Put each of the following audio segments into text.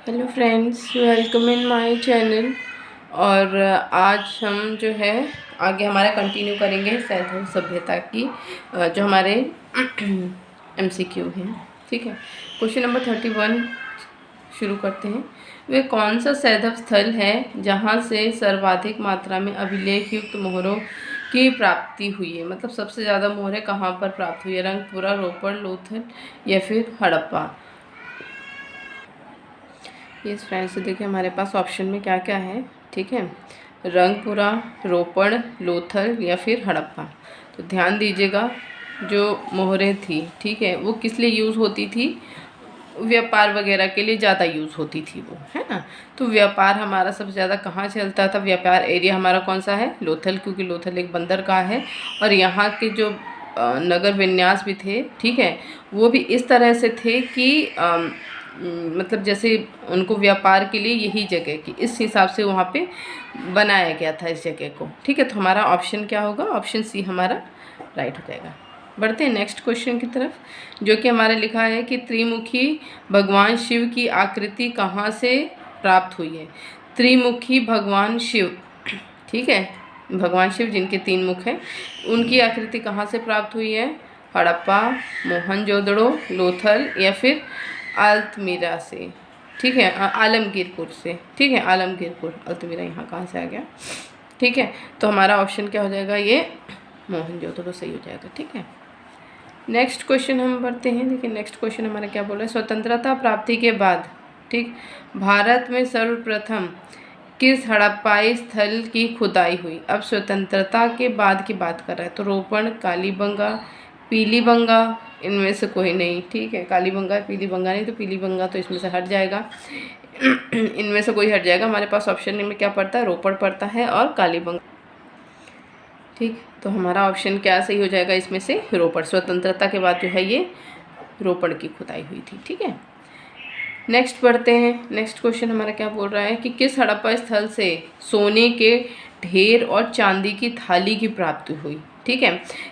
Hello friends, welcome in my channel. और आज हम जो है आगे हमारा कंटिन्यू करेंगे सैन्य सभ्यता की जो हमारे एमसीक्यू हैं। ठीक है, क्वेश्चन नंबर 31 शुरू करते हैं। वे कौन सा सैन्य स्थल है जहाँ से सर्वाधिक मात्रा में अभिलेख युक्त मोहरों की प्राप्ति हुई है? मतलब सबसे ज़्यादा मोहरें कहाँ पर प्राप्त हुई है? रंगपुरा, रोपड़, लोथल या फिर हड़प्पा? यस फ्रेंड्स, तो देखिए हमारे पास ऑप्शन में क्या क्या है। ठीक है, रंगपुरा, रोपड़, लोथल या फिर हड़प्पा। तो ध्यान दीजिएगा, जो मोहरें थी, ठीक है, वो किस लिए यूज़ होती थी? व्यापार वगैरह के लिए ज़्यादा यूज़ होती थी वो, है ना। तो व्यापार हमारा सबसे ज़्यादा कहाँ चलता था? व्यापार एरिया हमारा कौन सा है? लोथल, क्योंकि लोथल एक बंदरगाह है। और यहाँ के जो नगर विन्यास भी थे, ठीक है, वो भी इस तरह से थे कि मतलब जैसे उनको व्यापार के लिए यही जगह की इस हिसाब से वहाँ पे बनाया गया था इस जगह को। ठीक है, तो हमारा ऑप्शन क्या होगा? ऑप्शन सी हमारा राइट हो जाएगा। बढ़ते हैं नेक्स्ट क्वेश्चन की तरफ, जो कि हमारे लिखा है कि त्रिमुखी भगवान शिव की आकृति कहाँ से प्राप्त हुई है? त्रिमुखी भगवान शिव, ठीक है, भगवान शिव जिनके 3 मुख हैं, उनकी आकृति कहाँ से प्राप्त हुई है? हड़प्पा, मोहनजोदड़ो, लोथल या फिर अल्तमीरा से। ठीक है, आलमगीरपुर से। ठीक है, आलमगीरपुर, अल्तमीरा यहाँ कहाँ से आ गया? ठीक है, तो हमारा ऑप्शन क्या हो जाएगा? ये मोहनजोदड़ो सही हो जाएगा। ठीक है, नेक्स्ट क्वेश्चन हम पढ़ते हैं। देखिए नेक्स्ट क्वेश्चन हमारा क्या बोल रहा है। स्वतंत्रता प्राप्ति के बाद, ठीक, भारत में सर्वप्रथम किस हड़प्पाई स्थल की खुदाई हुई? अब स्वतंत्रता के बाद की बात कर रहा है, तो रोपड़, कालीबंगा, पीलीबंगा, इनमें से कोई नहीं। ठीक है, कालीबंगा, पीलीबंगा नहीं, तो पीलीबंगा तो इसमें से हट जाएगा। इनमें से कोई हट जाएगा। हमारे पास ऑप्शन में क्या पड़ता है? रोपड़ पड़ता है और कालीबंगा। ठीक, तो हमारा ऑप्शन क्या सही हो जाएगा इसमें से? रोपड़। स्वतंत्रता के बाद जो है ये रोपड़ की खुदाई हुई थी। ठीक है, नेक्स्ट पढ़ते हैं। नेक्स्ट क्वेश्चन हमारा क्या बोल रहा है कि किस हड़प्पा स्थल से सोने के ढेर और चांदी की थाली की प्राप्ति हुई? ठीक है,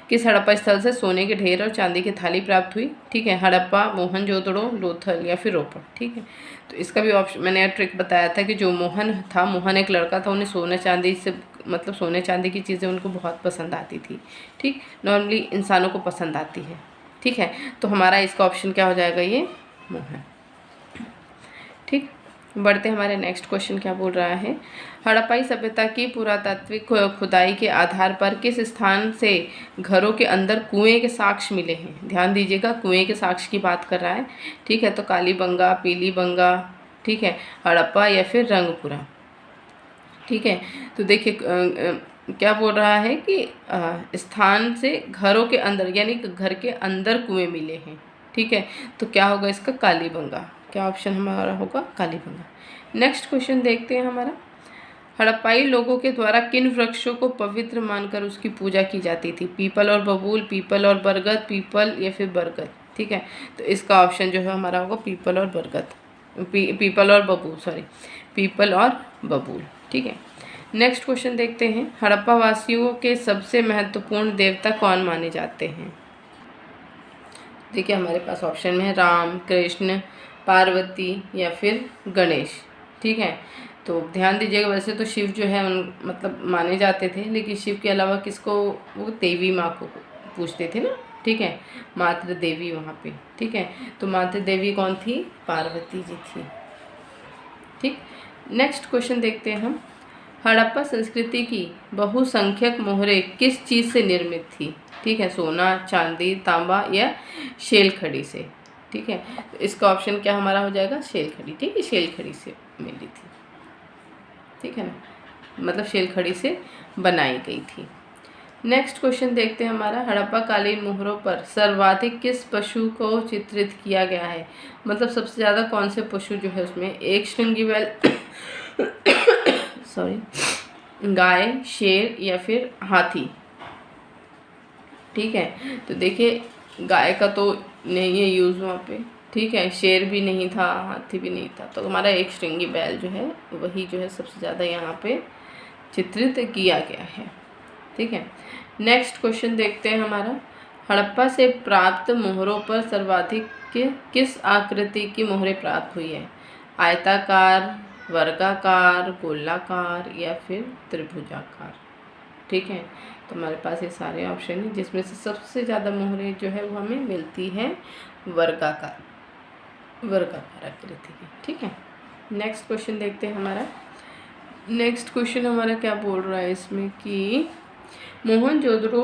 किस हड़प्पा स्थल से सोने के ढेर और चांदी की थाली प्राप्त हुई? ठीक है, हड़प्पा, मोहनजोदड़ो, लोथल या फिर रोपड़। ठीक है, तो इसका भी ऑप्शन मैंने ट्रिक बताया था कि जो मोहन था, मोहन एक लड़का था, उन्हें सोने चांदी से मतलब सोने चांदी की चीज़ें उनको बहुत पसंद आती थी। ठीक, नॉर्मली इंसानों को पसंद आती है। ठीक है, तो हमारा इसका ऑप्शन क्या हो जाएगा? ये मोहन। ठीक, बढ़ते हमारे नेक्स्ट क्वेश्चन क्या बोल रहा है। हड़प्पाई सभ्यता की पुरातात्विक खुदाई के आधार पर किस स्थान से घरों के अंदर कुएं के साक्ष्य मिले हैं? ध्यान दीजिएगा, कुएं के साक्ष्य की बात कर रहा है। ठीक है, तो कालीबंगा, पीलीबंगा, ठीक है, हड़प्पा या फिर रंगपुरा। ठीक है, तो देखिए क्या बोल रहा है कि स्थान से घरों के अंदर, यानी घर के अंदर कुएं मिले हैं। ठीक है, तो क्या होगा इसका? कालीबंगा। क्या ऑप्शन हमारा होगा? कालीबंगा। नेक्स्ट क्वेश्चन देखते हैं हमारा। हड़प्पाई लोगों के द्वारा किन वृक्षों को पवित्र मानकर उसकी पूजा की जाती थी? पीपल और बबूल, पीपल और बरगद, पीपल या फिर बरगद। ठीक है, तो इसका ऑप्शन जो है हमारा होगा पीपल और बरगद, पीपल और बबूल, सॉरी, पीपल और बबूल। ठीक है, नेक्स्ट क्वेश्चन देखते हैं। हड़प्पा वासियों के सबसे महत्वपूर्ण देवता कौन माने जाते हैं? देखिए हमारे पास ऑप्शन में है राम, कृष्ण, पार्वती या फिर गणेश। ठीक है, तो ध्यान दीजिएगा, वैसे तो शिव जो है मतलब माने जाते थे, लेकिन शिव के अलावा किसको? वो देवी माँ को पूछते थे ना। ठीक है, मातृ देवी वहाँ पे। ठीक है, तो मातृ देवी कौन थी? पार्वती जी थी। ठीक, नेक्स्ट क्वेश्चन देखते हैं हम। हड़प्पा संस्कृति की बहुसंख्यक मोहरें किस चीज़ से निर्मित थी? ठीक है, सोना, चांदी, तांबा या शेलखड़ी से। ठीक है, तो इसका ऑप्शन क्या हमारा हो जाएगा? शेलखड़ी। ठीक है, शेलखड़ी से मिली थी। ठीक है ना, मतलब शेलखड़ी से बनाई गई थी। नेक्स्ट क्वेश्चन देखते हैं हमारा। हड़प्पा कालीन मोहरों पर सर्वाधिक किस पशु को चित्रित किया गया है? मतलब सबसे ज़्यादा कौन से पशु जो है उसमें? एक श्रृंगी बैल, सॉरी, गाय, शेर या फिर हाथी। ठीक है, तो देखिए गाय का तो नहीं है यूज़ वहाँ पे। ठीक है, शेर भी नहीं था, हाथी भी नहीं था, तो हमारा एक श्रृंगी बैल जो है वही जो है सबसे ज़्यादा यहाँ पे चित्रित किया गया है। ठीक है, नेक्स्ट क्वेश्चन देखते हैं हमारा। हड़प्पा से प्राप्त मोहरों पर सर्वाधिक किस आकृति की मोहरें प्राप्त हुई है? आयताकार, वर्गाकार, गोलाकार या फिर त्रिभुजाकार। ठीक है, तो हमारे पास ये सारे ऑप्शन हैं जिसमें से सबसे ज़्यादा मोहरें जो है वो हमें मिलती है वर्गाकार आकृति की। ठीक है, नेक्स्ट क्वेश्चन देखते हैं हमारा। नेक्स्ट क्वेश्चन हमारा क्या बोल रहा है इसमें कि मोहनजोदड़ो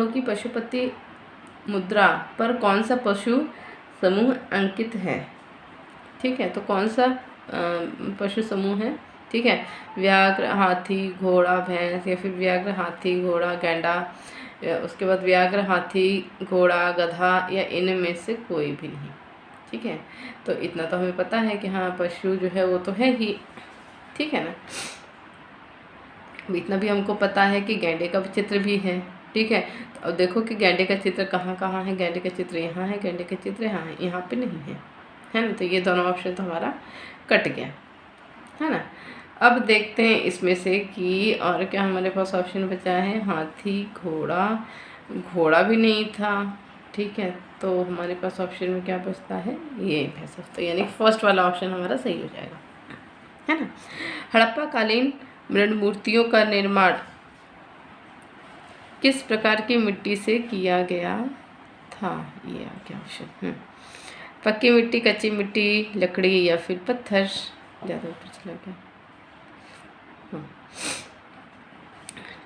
की पशुपति मुद्रा पर कौन सा पशु समूह अंकित है। ठीक है, तो कौन सा पशु समूह है। ठीक है, व्याघ्र, हाथी, घोड़ा, भैंस या फिर व्याघ्र, हाथी, घोड़ा, गैंडा, उसके बाद व्याघ्र, हाथी, घोड़ा, गधा या इनमें से कोई भी नहीं। ठीक है, तो इतना तो हमें पता है कि हाँ पशु जो है वो तो है ही। ठीक है ना, इतना भी हमको पता है कि गैंडे का चित्र भी है। ठीक है, तो अब देखो कि गैंडे का चित्र कहाँ कहाँ है। गैंडे का चित्र यहाँ है, गैंडे का चित्र यहाँ है, यहाँ पे नहीं है ना। तो ये दोनों ऑप्शन तो हमारा कट गया है ना। अब देखते हैं इसमें से कि और क्या हमारे पास ऑप्शन बचा है। हाथी, घोड़ा भी नहीं था। ठीक है, तो हमारे पास ऑप्शन में क्या बचता है, ये भैंस। तो यानी फर्स्ट वाला ऑप्शन हमारा सही हो जाएगा, है ना। हड़प्पा कालीन मृण मूर्तियों का निर्माण किस प्रकार की मिट्टी से किया गया था। ये आ गया ऑप्शन। पक्की मिट्टी, कच्ची मिट्टी, लकड़ी या फिर पत्थर। ज़्यादा ऊपर चला गया।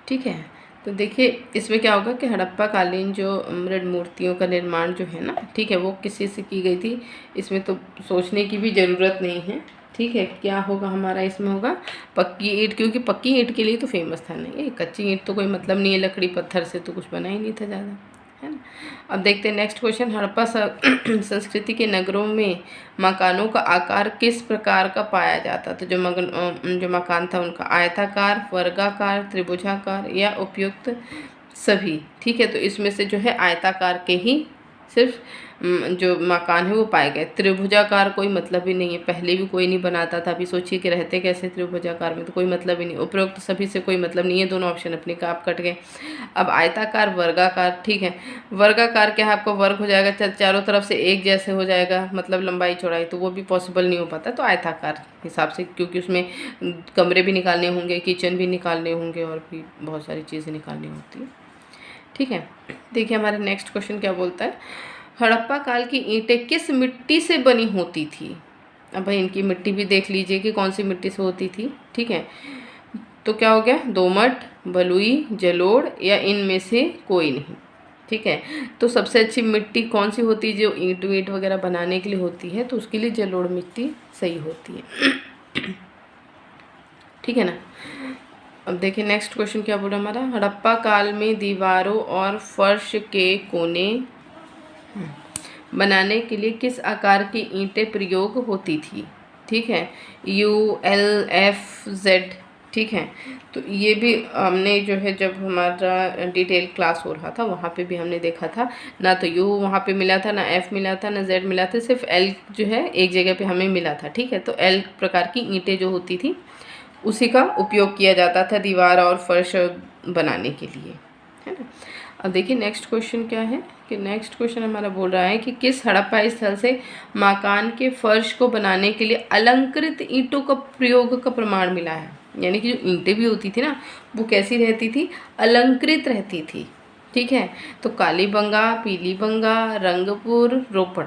ठीक है, तो देखिए इसमें क्या होगा कि हड़प्पा कालीन जो मृण मूर्तियों का निर्माण जो है ना, ठीक है, वो किसी से की गई थी। इसमें तो सोचने की भी ज़रूरत नहीं है। ठीक है, क्या होगा हमारा इसमें होगा पक्की ईंट, क्योंकि पक्की ईंट के लिए तो फेमस था नहीं। ये कच्ची ईंट तो कोई मतलब नहीं है, लकड़ी पत्थर से तो कुछ बना ही नहीं था ज़्यादा, है ना। अब देखते हैं नेक्स्ट क्वेश्चन। हड़प्पा संस्कृति के नगरों में मकानों का आकार किस प्रकार का पाया जाता। तो जो मकान था उनका आयताकार, वर्गाकार, त्रिभुजाकार या उपयुक्त सभी। ठीक है, तो इसमें से जो है आयताकार के ही सिर्फ जो मकान है वो पाए गए। त्रिभुजाकार कोई मतलब ही नहीं है, पहले भी कोई नहीं बनाता था। अभी सोचिए कि रहते कैसे त्रिभुजाकार में, तो कोई मतलब ही नहीं। उपरोक्त सभी से कोई मतलब नहीं है, दोनों ऑप्शन अपने का आप कट गए। अब आयताकार, वर्गाकार। ठीक है, वर्गाकार क्या है, आपको वर्ग हो जाएगा, चारों तरफ से एक जैसे हो जाएगा, मतलब लंबाई चौड़ाई, तो वो भी पॉसिबल नहीं हो पाता। तो आयताकार हिसाब से, क्योंकि उसमें कमरे भी निकालने होंगे, किचन भी निकालने होंगे और भी बहुत सारी चीज़ें निकालनी होती है। ठीक है, देखिए हमारे नेक्स्ट क्वेश्चन क्या बोलता है। हड़प्पा काल की ईंटें किस मिट्टी से बनी होती थी। अब भाई इनकी मिट्टी भी देख लीजिए कि कौन सी मिट्टी से होती थी। ठीक है, तो क्या हो गया, दोमट, बलुई, जलोढ़ या इनमें से कोई नहीं। ठीक है, तो सबसे अच्छी मिट्टी कौन सी होती है जो ईंट वगैरह बनाने के लिए होती है, तो उसके लिए जलोढ़ मिट्टी सही होती है। ठीक है ना। अब देखिए नेक्स्ट क्वेश्चन क्या बोला हमारा। हड़प्पा काल में दीवारों और फर्श के कोने बनाने के लिए किस आकार की ईंटें प्रयोग होती थी। ठीक है, U, L, F, Z। ठीक है, तो ये भी हमने जो है जब हमारा डिटेल क्लास हो रहा था वहाँ पे भी हमने देखा था ना। तो U वहाँ पे मिला था, ना F मिला था, ना Z मिला था, सिर्फ L जो है एक जगह पे हमें मिला था। ठीक है, तो L प्रकार की ईंटें जो होती थी उसी का उपयोग किया जाता था दीवार और फर्श बनाने के लिए, है ना। अब देखिए नेक्स्ट क्वेश्चन क्या है कि नेक्स्ट क्वेश्चन हमारा बोल रहा है कि किस हड़प्पा स्थल से मकान के फर्श को बनाने के लिए अलंकृत ईंटों का प्रयोग का प्रमाण मिला है। यानी कि जो ईंटें भी होती थी ना वो कैसी रहती थी, अलंकृत रहती थी। ठीक है, तो कालीबंगा, पीलीबंगा, रंगपुर, रोपड़।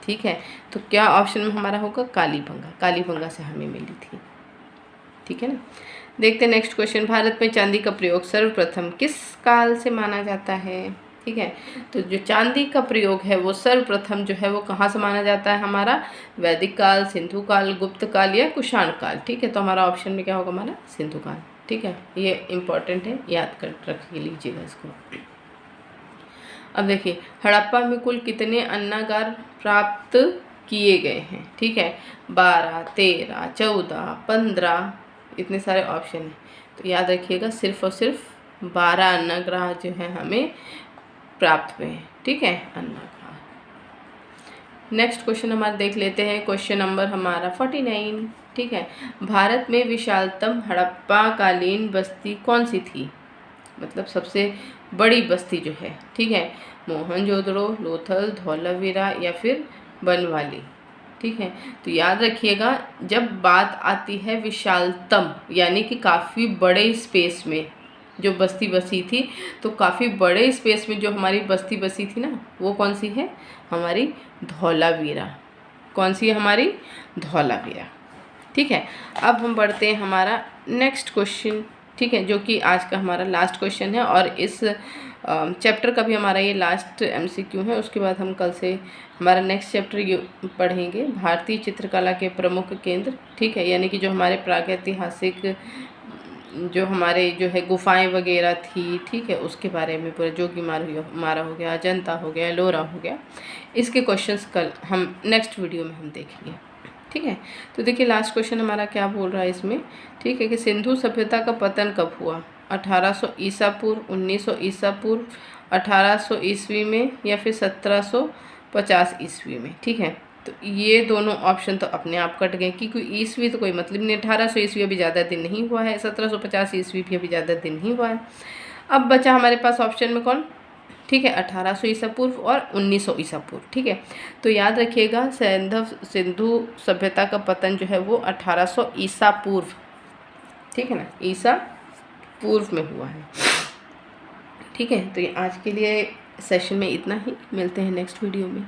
ठीक है, तो क्या ऑप्शन में हमारा होगा कालीबंगा से हमें मिली थी। ठीक है ना। देखते हैं नेक्स्ट क्वेश्चन। भारत में चांदी का प्रयोग सर्वप्रथम किस काल से माना जाता है। ठीक है, तो जो चांदी का प्रयोग है वो सर्वप्रथम जो है वो कहाँ से माना जाता है हमारा, वैदिक काल, सिंधु काल, गुप्त काल या कुषाण काल। ठीक है, तो हमारा ऑप्शन में क्या होगा हमारा सिंधु काल। ठीक है, ये इम्पॉर्टेंट है, याद कर रख लीजिएगा इसको। अब देखिए हड़प्पा में कुल कितने अन्नागार प्राप्त किए गए हैं। ठीक है, 12, 13, 14, 15, इतने सारे ऑप्शन हैं। तो याद रखिएगा सिर्फ और सिर्फ 12 अन्नगार जो है हमें प्राप्त हुए हैं। ठीक है, अन्नगार। नेक्स्ट क्वेश्चन हमारा देख लेते हैं, क्वेश्चन नंबर हमारा 49। ठीक है, भारत में विशालतम हड़प्पा कालीन बस्ती कौन सी थी, मतलब सबसे बड़ी बस्ती जो है। ठीक है, मोहनजोदड़ो, लोथल, धौलावीरा या फिर बनवाली। ठीक है, तो याद रखिएगा जब बात आती है विशालतम यानी कि काफ़ी बड़े स्पेस में जो बस्ती बसी थी, तो काफ़ी बड़े स्पेस में जो हमारी बस्ती बसी थी ना, वो कौन सी है? हमारी धौलावीरा। कौन सी है? हमारी धौलावीरा। ठीक है, अब हम बढ़ते हैं हमारा नेक्स्ट क्वेश्चन। ठीक है, जो कि आज का हमारा लास्ट क्वेश्चन है और इस चैप्टर का भी हमारा ये लास्ट एमसीक्यू है। उसके बाद हम कल से हमारा नेक्स्ट चैप्टर पढ़ेंगे, भारतीय चित्रकला के प्रमुख केंद्र। ठीक है, यानी कि जो हमारे प्रागैतिहासिक जो हमारे जो है गुफाएं वगैरह थी, ठीक है, उसके बारे में पूरा जोगीमारा हो गया, अजंता हो गया, एलोरा हो गया, इसके क्वेश्चंस कल हम नेक्स्ट वीडियो में हम देखेंगे। ठीक है, तो देखिए लास्ट क्वेश्चन हमारा क्या बोल रहा है इसमें। ठीक है, कि सिंधु सभ्यता का पतन कब हुआ? 1800 ईसा पूर्व, 1900 ईसा पूर्व, 1800 ईस्वी में, या फिर 1750 ईस्वी में। ठीक है, तो ये दोनों ऑप्शन तो अपने आप कट गए, क्योंकि ईस्वी तो कोई मतलब नहीं। 1800 ईस्वी अभी ज़्यादा दिन नहीं हुआ है, 1750 ईस्वी भी अभी ज़्यादा दिन नहीं हुआ है। अब बचा हमारे पास ऑप्शन में कौन? ठीक है, 1800 ईसा पूर्व और 1900 ईसा पूर्व। ठीक है, तो याद रखिएगा सिंधु सभ्यता का पतन जो है वो 1800 ईसा पूर्व, ठीक है ना, ईसा पूर्व में हुआ है। ठीक है, तो ये आज के लिए सेशन में इतना ही, मिलते हैं नेक्स्ट वीडियो में।